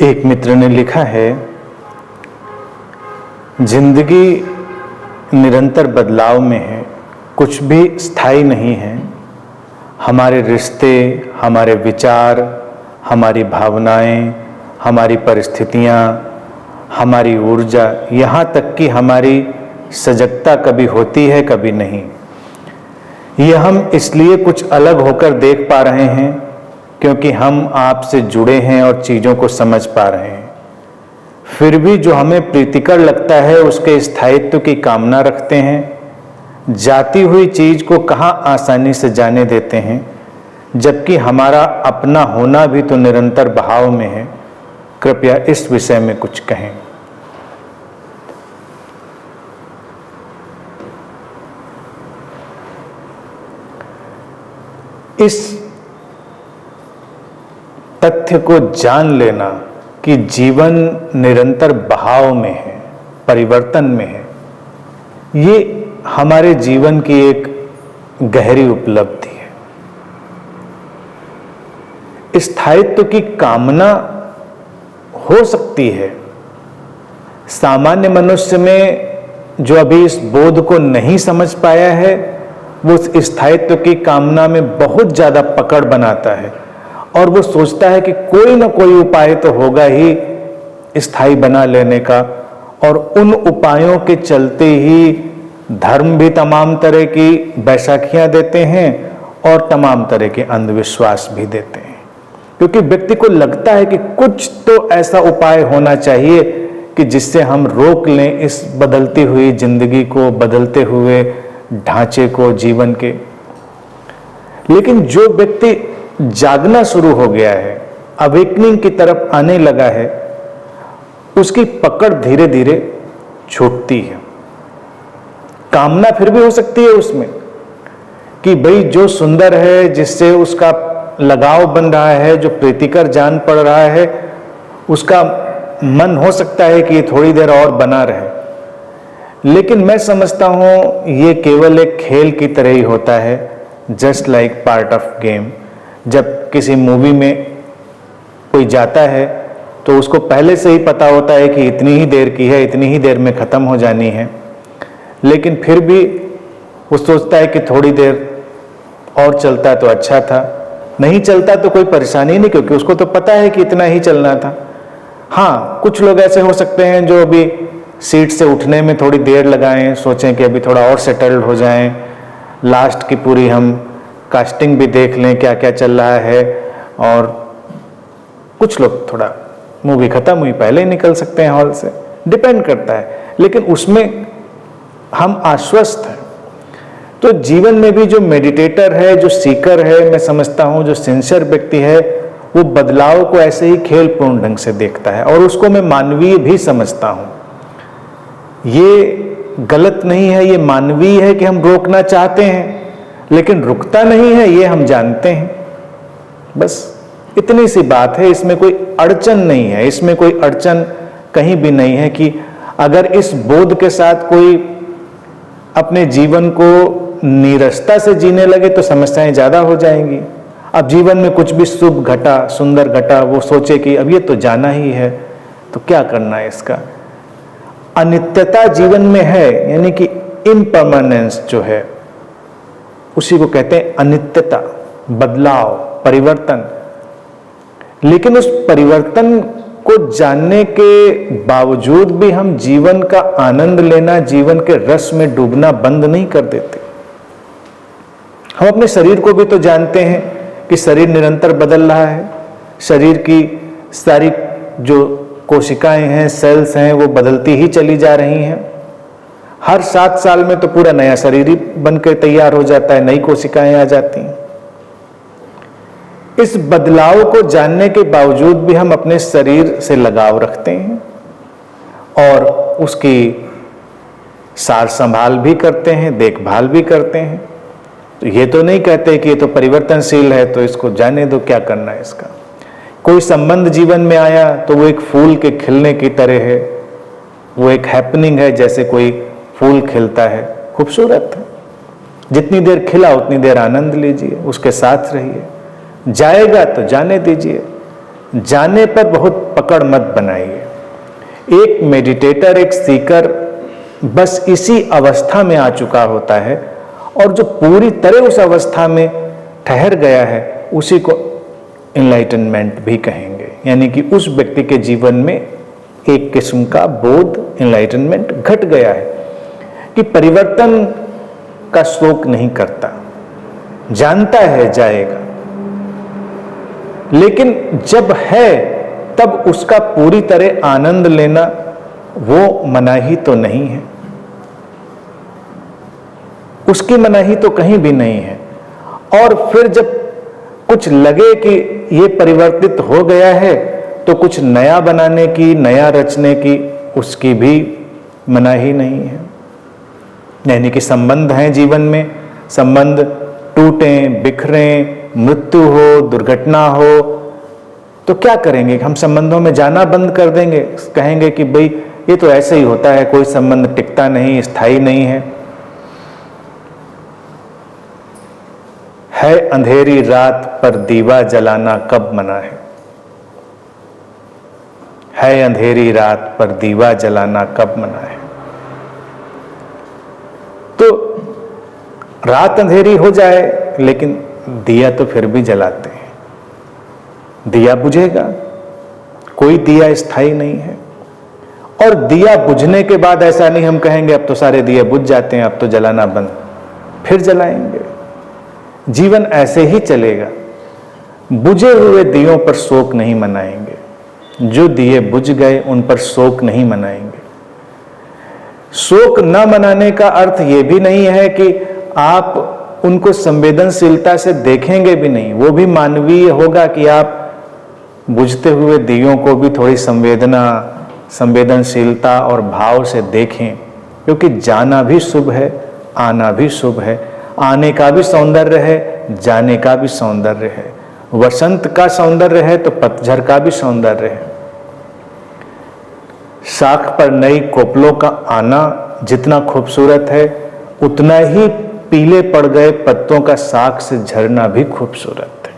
एक मित्र ने लिखा है, जिंदगी निरंतर बदलाव में है, कुछ भी स्थायी नहीं है। हमारे रिश्ते, हमारे विचार, हमारी भावनाएं, हमारी परिस्थितियां, हमारी ऊर्जा, यहाँ तक कि हमारी सजगता कभी होती है कभी नहीं। ये हम इसलिए कुछ अलग होकर देख पा रहे हैं क्योंकि हम आपसे जुड़े हैं और चीज़ों को समझ पा रहे हैं। फिर भी जो हमें प्रीतिकर लगता है उसके स्थायित्व की कामना रखते हैं। जाती हुई चीज़ को कहाँ आसानी से जाने देते हैं, जबकि हमारा अपना होना भी तो निरंतर बहाव में है। कृपया इस विषय में कुछ कहें। इस तथ्य को जान लेना कि जीवन निरंतर बहाव में है, परिवर्तन में है, ये हमारे जीवन की एक गहरी उपलब्धि है। स्थायित्व की कामना हो सकती है। सामान्य मनुष्य में जो अभी इस बोध को नहीं समझ पाया है, वो उस स्थायित्व की कामना में बहुत ज्यादा पकड़ बनाता है और वो सोचता है कि कोई ना कोई उपाय तो होगा ही स्थायी बना लेने का, और उन उपायों के चलते ही धर्म भी तमाम तरह की बैसाखियां देते हैं और तमाम तरह के अंधविश्वास भी देते हैं, क्योंकि व्यक्ति को लगता है कि कुछ तो ऐसा उपाय होना चाहिए कि जिससे हम रोक लें इस बदलती हुई जिंदगी को, बदलते हुए ढांचे को जीवन के। लेकिन जो व्यक्ति जागना शुरू हो गया है, अवेकनिंग की तरफ आने लगा है, उसकी पकड़ धीरे धीरे छूटती है। कामना फिर भी हो सकती है उसमें कि भाई जो सुंदर है, जिससे उसका लगाव बन रहा है, जो प्रीतिकर जान पड़ रहा है, उसका मन हो सकता है कि ये थोड़ी देर और बना रहे। लेकिन मैं समझता हूं ये केवल एक खेल की तरह ही होता है, just like part of game. जब किसी मूवी में कोई जाता है तो उसको पहले से ही पता होता है कि इतनी ही देर की है, इतनी ही देर में ख़त्म हो जानी है, लेकिन फिर भी वो सोचता है कि थोड़ी देर और चलता तो अच्छा था। नहीं चलता तो कोई परेशानी नहीं, क्योंकि उसको तो पता है कि इतना ही चलना था। हाँ, कुछ लोग ऐसे हो सकते हैं जो अभी सीट से उठने में थोड़ी देर लगाएं, सोचें कि अभी थोड़ा और सेटल्ड हो जाएं, लास्ट की पूरी हम कास्टिंग भी देख लें क्या क्या चल रहा है, और कुछ लोग थोड़ा मूवी खत्म हुई पहले ही निकल सकते हैं हॉल से, डिपेंड करता है, लेकिन उसमें हम आश्वस्त हैं। तो जीवन में भी जो मेडिटेटर है, जो सीकर है, मैं समझता हूँ जो सिंसियर व्यक्ति है, वो बदलाव को ऐसे ही खेलपूर्ण ढंग से देखता है, और उसको मैं मानवीय भी समझता हूँ। ये गलत नहीं है, ये मानवीय है कि हम रोकना चाहते हैं लेकिन रुकता नहीं है, ये हम जानते हैं। बस इतनी सी बात है, इसमें कोई अड़चन नहीं है, इसमें कोई अड़चन कहीं भी नहीं है कि अगर इस बोध के साथ कोई अपने जीवन को नीरसता से जीने लगे तो समस्याएं ज्यादा हो जाएंगी। अब जीवन में कुछ भी शुभ घटा, सुंदर घटा, वो सोचे कि अब ये तो जाना ही है, तो क्या करना है इसका। अनित्यता जीवन में है, यानी कि इम्परमानेंस जो है, उसी को कहते हैं अनित्यता, बदलाव, परिवर्तन। लेकिन उस परिवर्तन को जानने के बावजूद भी हम जीवन का आनंद लेना, जीवन के रस में डूबना बंद नहीं कर देते। हम अपने शरीर को भी तो जानते हैं कि शरीर निरंतर बदल रहा है। शरीर की सारी जो कोशिकाएं हैं, सेल्स हैं, वो बदलती ही चली जा रही हैं। हर 7 साल में तो पूरा नया शरीर ही बनकर तैयार हो जाता है, नई कोशिकाएं आ जाती हैं। इस बदलाव को जानने के बावजूद भी हम अपने शरीर से लगाव रखते हैं और उसकी सार संभाल भी करते हैं, देखभाल भी करते हैं। तो ये तो नहीं कहते कि ये तो परिवर्तनशील है तो इसको जाने दो, क्या करना है इसका। कोई संबंध जीवन में आया तो वो एक फूल के खिलने की तरह है, वो एक हैपनिंग है, जैसे कोई फूल खिलता है, खूबसूरत है। जितनी देर खिला उतनी देर आनंद लीजिए, उसके साथ रहिए। जाएगा तो जाने दीजिए, जाने पर बहुत पकड़ मत बनाइए। एक मेडिटेटर, एक सीकर बस इसी अवस्था में आ चुका होता है, और जो पूरी तरह उस अवस्था में ठहर गया है उसी को इनलाइटनमेंट भी कहेंगे। यानी कि उस व्यक्ति के जीवन में एक किस्म का बोध, इनलाइटनमेंट घट गया है कि परिवर्तन का शोक नहीं करता, जानता है जाएगा, लेकिन जब है तब उसका पूरी तरह आनंद लेना वो मनाही तो नहीं है, उसकी मनाही तो कहीं भी नहीं है। और फिर जब कुछ लगे कि ये परिवर्तित हो गया है तो कुछ नया बनाने की, नया रचने की उसकी भी मनाही नहीं है। यानी कि संबंध हैं जीवन में, संबंध टूटें, बिखरें, मृत्यु हो, दुर्घटना हो, तो क्या करेंगे? हम संबंधों में जाना बंद कर देंगे, कहेंगे कि भाई ये तो ऐसे ही होता है, कोई संबंध टिकता नहीं, स्थायी नहीं है। अंधेरी रात पर दीवा जलाना कब मना है अंधेरी रात पर दीवा जलाना कब मना है। तो रात अंधेरी हो जाए लेकिन दिया तो फिर भी जलाते हैं, दिया बुझेगा, कोई दिया स्थायी नहीं है। और दिया बुझने के बाद ऐसा नहीं हम कहेंगे अब तो सारे दिए बुझ जाते हैं, अब तो जलाना बंद, फिर जलाएंगे। जीवन ऐसे ही चलेगा। बुझे हुए दियों पर शोक नहीं मनाएंगे, जो दिए बुझ गए उन पर शोक नहीं मनाएंगे। शोक न मनाने का अर्थ यह भी नहीं है कि आप उनको संवेदनशीलता से देखेंगे भी नहीं, वो भी मानवीय होगा कि आप बुझते हुए दियों को भी थोड़ी संवेदनशीलता और भाव से देखें, क्योंकि जाना भी शुभ है, आना भी शुभ है। आने का भी सौंदर्य है, जाने का भी सौंदर्य है। वसंत का सौंदर्य है तो पतझड़ का भी सौंदर्य है। शाख पर नई कोपलों का आना जितना खूबसूरत है, उतना ही पीले पड़ गए पत्तों का शाख से झरना भी खूबसूरत है।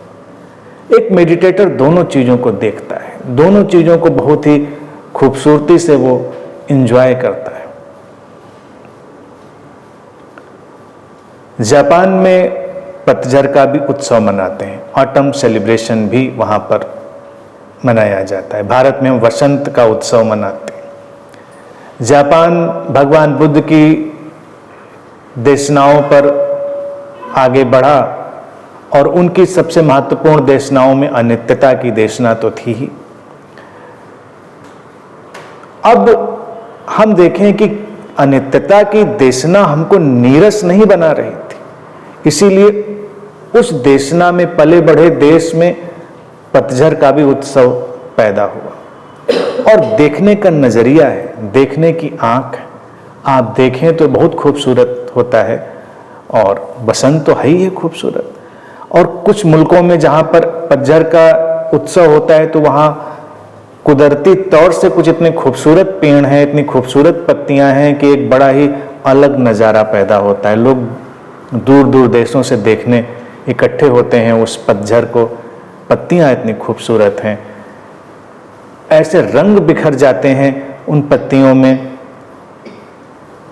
एक मेडिटेटर दोनों चीजों को देखता है, दोनों चीजों को बहुत ही खूबसूरती से वो एंजॉय करता है। जापान में पतझड़ का भी उत्सव मनाते हैं, ऑटम सेलिब्रेशन भी वहाँ पर मनाया जाता है। भारत में हम वसंत का उत्सव मनाते हैं। जापान भगवान बुद्ध की देशनाओं पर आगे बढ़ा और उनकी सबसे महत्वपूर्ण देशनाओं में अनित्यता की देशना तो थी ही। अब हम देखें कि अनित्यता की देशना हमको नीरस नहीं बना रही थी, इसीलिए उस देशना में पले बढ़े देश में पतझड़ का भी उत्सव पैदा हुआ। और देखने का नजरिया है, देखने की आंख है, आप देखें तो बहुत खूबसूरत होता है, और बसंत तो है ही है खूबसूरत। और कुछ मुल्कों में जहाँ पर पतझड़ का उत्सव होता है तो वहाँ कुदरती तौर से कुछ इतने खूबसूरत पेड़ हैं, इतनी खूबसूरत पत्तियां हैं कि एक बड़ा ही अलग नज़ारा पैदा होता है। लोग दूर दूर देशों से देखने इकट्ठे होते हैं उस पतझड़ को, पत्तियां इतनी खूबसूरत हैं, ऐसे रंग बिखर जाते हैं उन पत्तियों में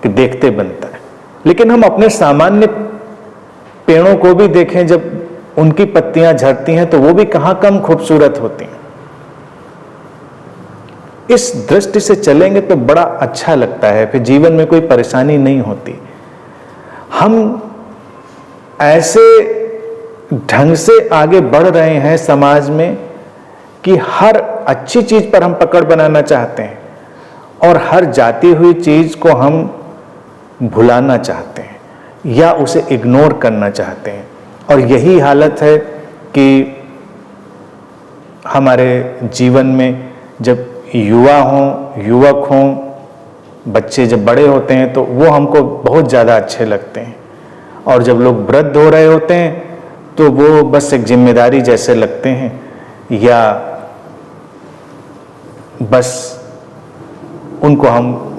कि देखते बनता है। लेकिन हम अपने सामान्य पेड़ों को भी देखें, जब उनकी पत्तियां झड़ती हैं तो वो भी कहाँ कम खूबसूरत होती हैं। इस दृष्टि से चलेंगे तो बड़ा अच्छा लगता है, फिर जीवन में कोई परेशानी नहीं होती। हम ऐसे ढंग से आगे बढ़ रहे हैं समाज में कि हर अच्छी चीज पर हम पकड़ बनाना चाहते हैं और हर जाती हुई चीज को हम भुलाना चाहते हैं या उसे इग्नोर करना चाहते हैं। और यही हालत है कि हमारे जीवन में जब युवा हों, युवक हों, बच्चे जब बड़े होते हैं तो वो हमको बहुत ज़्यादा अच्छे लगते हैं, और जब लोग वृद्ध हो रहे होते हैं तो वो बस एक जिम्मेदारी जैसे लगते हैं, या बस उनको हम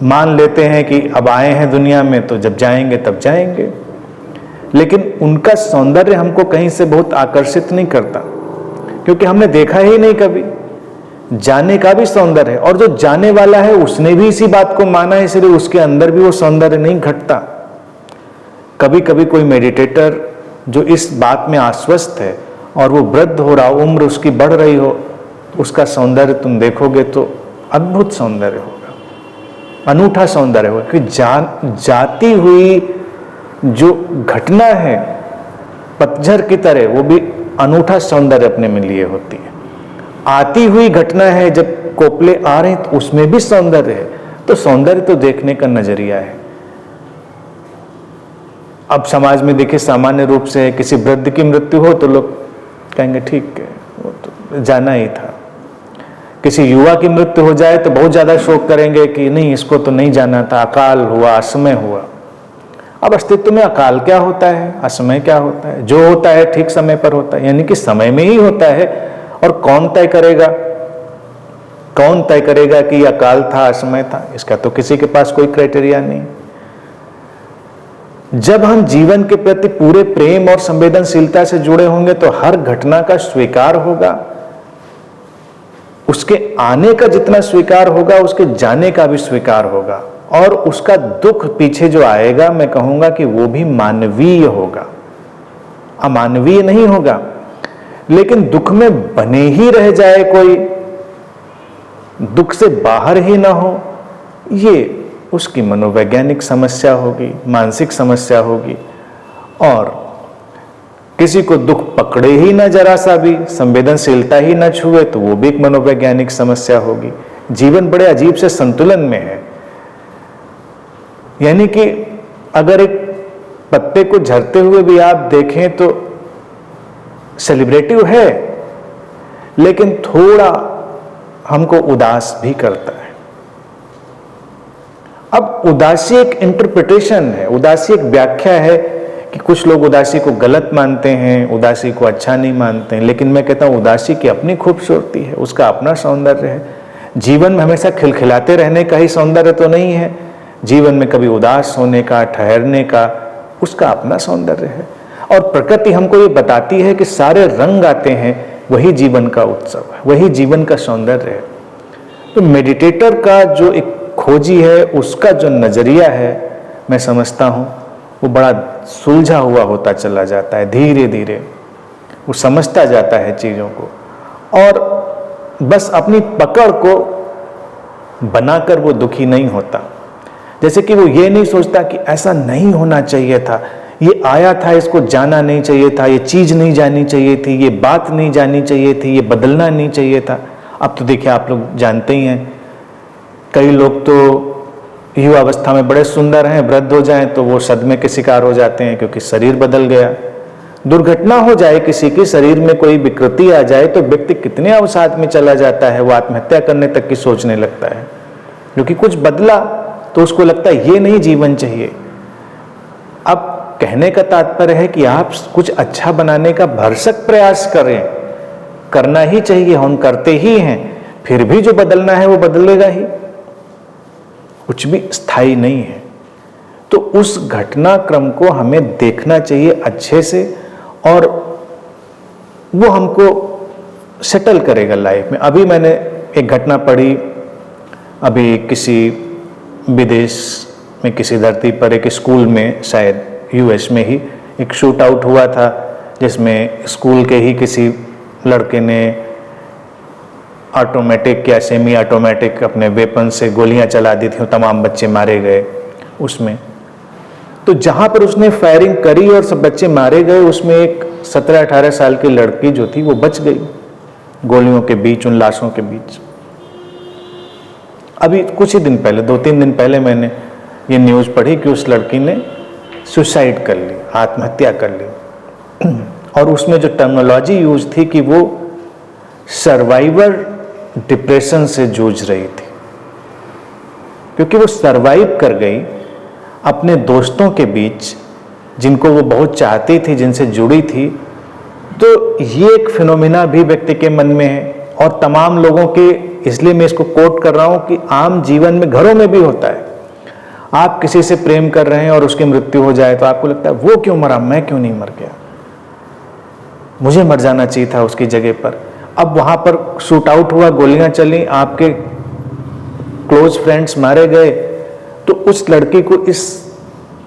मान लेते हैं कि अब आए हैं दुनिया में तो जब जाएंगे तब जाएंगे। लेकिन उनका सौंदर्य हमको कहीं से बहुत आकर्षित नहीं करता। क्योंकि हमने देखा ही नहीं कभी। जाने का भी सौंदर्य है, और जो जाने वाला है उसने भी इसी बात को माना है, इसलिए उसके अंदर भी वो सौंदर्य नहीं घटता। कभी कभी कोई मेडिटेटर जो इस बात में आश्वस्त है और वो वृद्ध हो रहा, उम्र उसकी बढ़ रही हो, उसका सौंदर्य तुम देखोगे तो अद्भुत सौंदर्य होगा, अनूठा सौंदर्य होगा। कि जाती हुई जो घटना है पतझड़ की तरह, वो भी अनूठा सौंदर्य अपने में लिए होती है। आती हुई घटना है, जब कोपले आ रहे हैं तो उसमें भी सौंदर्य है। तो सौंदर्य तो देखने का नजरिया है। अब समाज में देखिए, सामान्य रूप से किसी वृद्ध की मृत्यु हो तो लोग कहेंगे ठीक है, वो तो जाना ही था। किसी युवा की मृत्यु हो जाए तो बहुत ज्यादा शोक करेंगे कि नहीं, इसको तो नहीं जाना था, अकाल हुआ, असमय हुआ। अब अस्तित्व में अकाल क्या होता है, असमय क्या होता है? जो होता है ठीक समय पर होता है, यानी कि समय में ही होता है। और कौन तय करेगा, कौन तय करेगा कि अकाल था, असमय था? इसका तो किसी के पास कोई क्राइटेरिया नहीं। जब हम जीवन के प्रति पूरे प्रेम और संवेदनशीलता से जुड़े होंगे तो हर घटना का स्वीकार होगा, उसके आने का जितना स्वीकार होगा, उसके जाने का भी स्वीकार होगा। और उसका दुख पीछे जो आएगा, मैं कहूंगा कि वो भी मानवीय होगा, अमानवीय नहीं होगा। लेकिन दुख में बने ही रह जाए कोई, दुख से बाहर ही ना हो, ये उसकी मनोवैज्ञानिक समस्या होगी, मानसिक समस्या होगी। और किसी को दुख पकड़े ही ना जरा सा भी, संवेदनशीलता ही ना छुए, तो वो भी एक मनोवैज्ञानिक समस्या होगी। जीवन बड़े अजीब से संतुलन में है। यानी कि अगर एक पत्ते को झरते हुए भी आप देखें तो सेलिब्रेटिव है, लेकिन थोड़ा हमको उदास भी करता है। अब उदासी एक इंटरप्रिटेशन है, उदासी एक व्याख्या है कि कुछ लोग उदासी को गलत मानते हैं, उदासी को अच्छा नहीं मानते हैं। लेकिन मैं कहता हूं उदासी की अपनी खूबसूरती है, उसका अपना सौंदर्य है। जीवन में हमेशा खिलखिलाते रहने का ही सौंदर्य तो नहीं है, जीवन में कभी उदास होने का, ठहरने का, उसका अपना सौंदर्य है। और प्रकृति हमको ये बताती है कि सारे रंग आते हैं, वही जीवन का उत्सव है, वही जीवन का सौंदर्य है। तो मेडिटेटर का जो एक खोजी है, उसका जो नजरिया है, मैं समझता हूं वो बड़ा सुलझा हुआ होता चला जाता है। धीरे धीरे वो समझता जाता है चीजों को, और बस अपनी पकड़ को बनाकर वो दुखी नहीं होता। जैसे कि वो ये नहीं सोचता कि ऐसा नहीं होना चाहिए था, ये आया था, इसको जाना नहीं चाहिए था, ये चीज नहीं जानी चाहिए थी, ये बात नहीं जानी चाहिए थी, ये बदलना नहीं चाहिए था। अब तो देखिए, आप लोग जानते ही हैं, कई लोग तो युवावस्था में बड़े सुंदर हैं, वृद्ध हो जाएं तो वो सदमे के शिकार हो जाते हैं क्योंकि शरीर बदल गया। दुर्घटना हो जाए, किसी की शरीर में कोई विकृति आ जाए तो व्यक्ति कितने अवसाद में चला जाता है, वो आत्महत्या करने तक की सोचने लगता है, क्योंकि कुछ बदला तो उसको लगता है ये नहीं जीवन चाहिए। अब कहने का तात्पर्य है कि आप कुछ अच्छा बनाने का भरसक प्रयास करें, करना ही चाहिए, हम करते ही हैं, फिर भी जो बदलना है वो बदलेगा ही, कुछ भी स्थायी नहीं है। तो उस घटनाक्रम को हमें देखना चाहिए अच्छे से, और वो हमको सेटल करेगा लाइफ में। अभी मैंने एक घटना पढ़ी, अभी किसी विदेश में, किसी धरती पर एक स्कूल में, शायद यूएस में ही एक शूट आउट हुआ था, जिसमें स्कूल के ही किसी लड़के ने ऑटोमेटिक या सेमी ऑटोमेटिक अपने वेपन से गोलियां चला दी थी, तमाम बच्चे मारे गए उसमें। तो जहां पर उसने फायरिंग करी और सब बच्चे मारे गए, उसमें एक 17-18 साल की लड़की जो थी वो बच गई गोलियों के बीच, उन लाशों के बीच। अभी कुछ ही दिन पहले, 2-3 दिन पहले मैंने ये न्यूज़ पढ़ी कि उस लड़की ने सुसाइड कर ली, आत्महत्या कर ली। और उसमें जो टर्मिनोलॉजी यूज थी कि वो सर्वाइवर डिप्रेशन से जूझ रही थी, क्योंकि वो सरवाइव कर गई अपने दोस्तों के बीच, जिनको वो बहुत चाहती थी, जिनसे जुड़ी थी। तो ये एक फिनोमिना भी व्यक्ति के मन में है, और तमाम लोगों के, इसलिए मैं इसको कोट कर रहा हूं कि आम जीवन में, घरों में भी होता है। आप किसी से प्रेम कर रहे हैं और उसकी मृत्यु हो जाए तो आपको लगता है वो क्यों मरा, मैं क्यों नहीं मर गया, मुझे मर जाना चाहिए था उसकी जगह पर। अब वहां पर शूट आउट हुआ, गोलियां चली, आपके क्लोज फ्रेंड्स मारे गए, तो उस लड़की को इस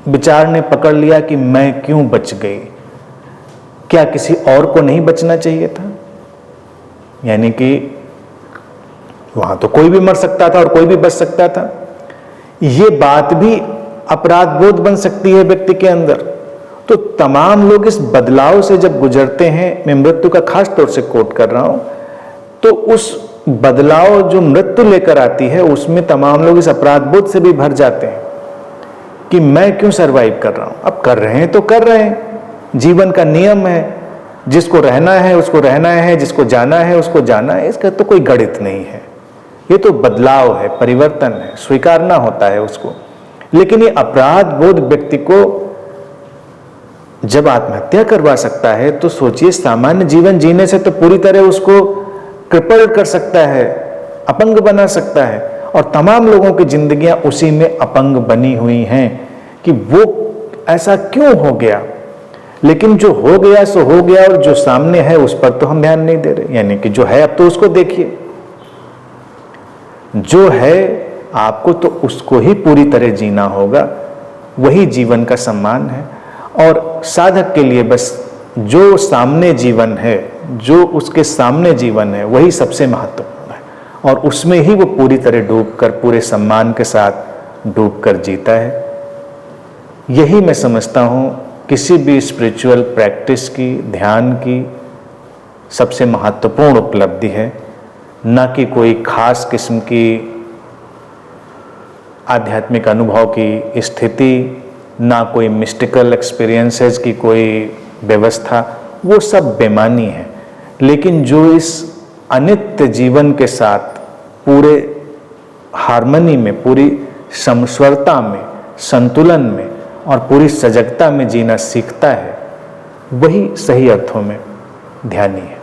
विचार ने पकड़ लिया कि मैं क्यों बच गई, क्या किसी और को नहीं बचना चाहिए था? यानी कि वहां तो कोई भी मर सकता था और कोई भी बच सकता था। ये बात भी अपराध बोध बन सकती है व्यक्ति के अंदर। तो तमाम लोग इस बदलाव से जब गुजरते हैं, मैं मृत्यु का खास तौर से कोट कर रहा हूं, तो उस बदलाव जो मृत्यु लेकर आती है उसमें तमाम लोग इस अपराध बोध से भी भर जाते हैं कि मैं क्यों सरवाइव कर रहा हूं। अब कर रहे हैं तो कर रहे हैं, जीवन का नियम है, जिसको रहना है उसको रहना है, जिसको जाना है उसको जाना है, इसका तो कोई गणित नहीं है। ये तो बदलाव है, परिवर्तन है, स्वीकारना होता है उसको। लेकिन ये अपराध बोध व्यक्ति को जब आत्महत्या करवा सकता है, तो सोचिए सामान्य जीवन जीने से तो पूरी तरह उसको क्रिपल कर सकता है, अपंग बना सकता है। और तमाम लोगों की जिंदगियां उसी में अपंग बनी हुई हैं कि वो ऐसा क्यों हो गया। लेकिन जो हो गया सो हो गया, और जो सामने है उस पर तो हम ध्यान नहीं दे रहे। यानी कि जो है अब तो उसको देखिए, जो है आपको तो उसको ही पूरी तरह जीना होगा, वही जीवन का सम्मान है। और साधक के लिए बस जो सामने जीवन है, जो उसके सामने जीवन है, वही सबसे महत्वपूर्ण है, और उसमें ही वो पूरी तरह डूबकर, पूरे सम्मान के साथ डूबकर जीता है। यही मैं समझता हूं किसी भी स्पिरिचुअल प्रैक्टिस की, ध्यान की सबसे महत्वपूर्ण उपलब्धि है, न कि कोई खास किस्म की आध्यात्मिक अनुभव की स्थिति, ना कोई मिस्टिकल एक्सपीरियंसेस की कोई व्यवस्था, वो सब बेमानी है। लेकिन जो इस अनित्य जीवन के साथ पूरे हार्मनी में, पूरी समस्वरता में, संतुलन में और पूरी सजगता में जीना सीखता है, वही सही अर्थों में ध्यानी है।